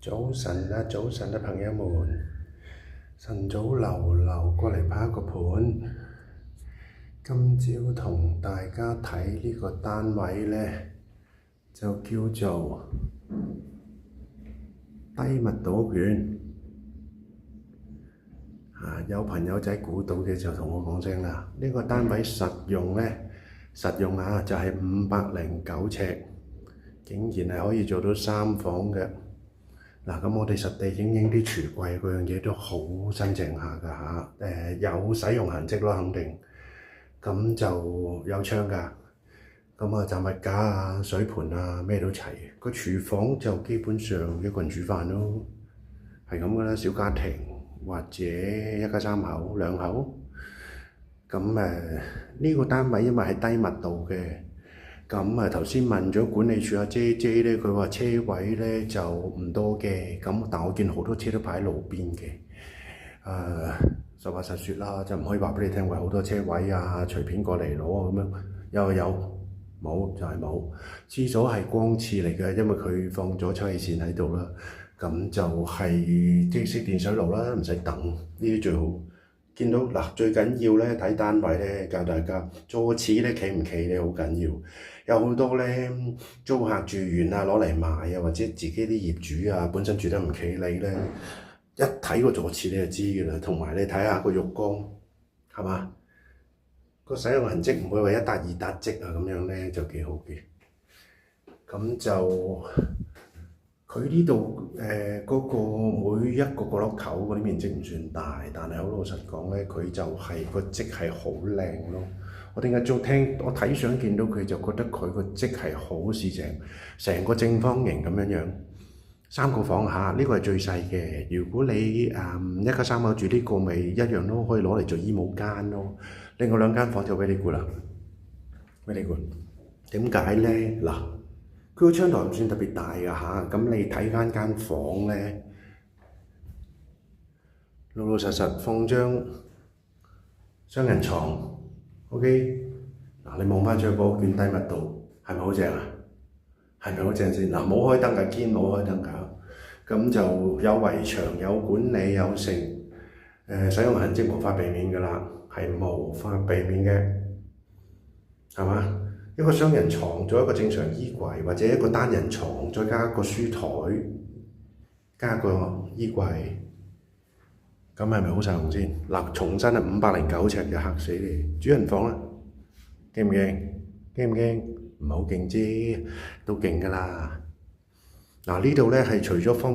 早晨啊，早晨啊，朋友們，晨早流過嚟拍個盤。今朝同大家睇呢個單位呢，就叫做低密度屋苑。有朋友仔估到嘅就同我講聲啦。呢個單位實用就係509尺，竟然係可以做到3房嘅。嗱，咁我哋實地影啲櫥櫃嗰樣嘢都好新淨下㗎嚇，有使用痕跡咯，肯定。咁就有窗㗎，咁啊雜物架啊、水盤啊咩都齊。個廚房就基本上一個人煮飯咯，係咁㗎啦，小家庭或者一家3口、2口。咁呢個單位因為係低密度嘅。咁頭先問咗管理處阿姐咧，佢話車位咧就唔多嘅，但我見好多車都擺喺路邊嘅。實話實說啦，就唔可以話俾你聽話好多車位啊，隨便過嚟攞啊咁樣。有冇就係冇。廁所係光廁嚟嘅，因為佢放咗抽氣扇喺度啦。咁就係即熄電水爐啦，唔使等，呢啲最好。見到嗱，最緊要咧睇單位咧，教大家座廁咧企唔企咧好緊要。有好多咧租客住完啊攞嚟賣啊，或者自己啲業主啊本身住得唔企理咧，一睇個座廁你就知㗎啦。同埋你睇下個浴缸係嘛，個使用痕跡唔會話一笪二笪跡啊咁樣咧就幾好嘅。咁就佢呢度嗰個每一個角落頭嗰啲面積唔算大，但係好老實講咧，佢就係個積係好靚咯。我點解我睇相見到佢就覺得佢個積係好四正，成個正方形咁樣3個房嚇，呢個係最細嘅。如果你一家3口住呢個，咪一樣都可以攞嚟做衣帽間咯。另外2間房就 very good 啦，very good。點解咧？嗱，佢個窗台唔算特別大㗎嚇，咁你睇間房咧，老實放張雙人床。OK， 嗱你望翻出去嗰個低密度，係咪好正啊？係咪好正先？嗱，冇開燈㗎，堅冇開燈㗎。咁就有圍牆、有管理、有剩，使用痕跡無法避免㗎啦，係無法避免嘅，係嘛？一個雙人床，做一個正常衣櫃，或者一個單人床，再加一個書台，加個衣櫃。咁係咪好實用先？嗱，重新係509尺嘅嚇死你！主人房啦，驚唔驚？驚唔驚？唔係好勁啫，都勁㗎啦。嗱，呢度咧係除咗方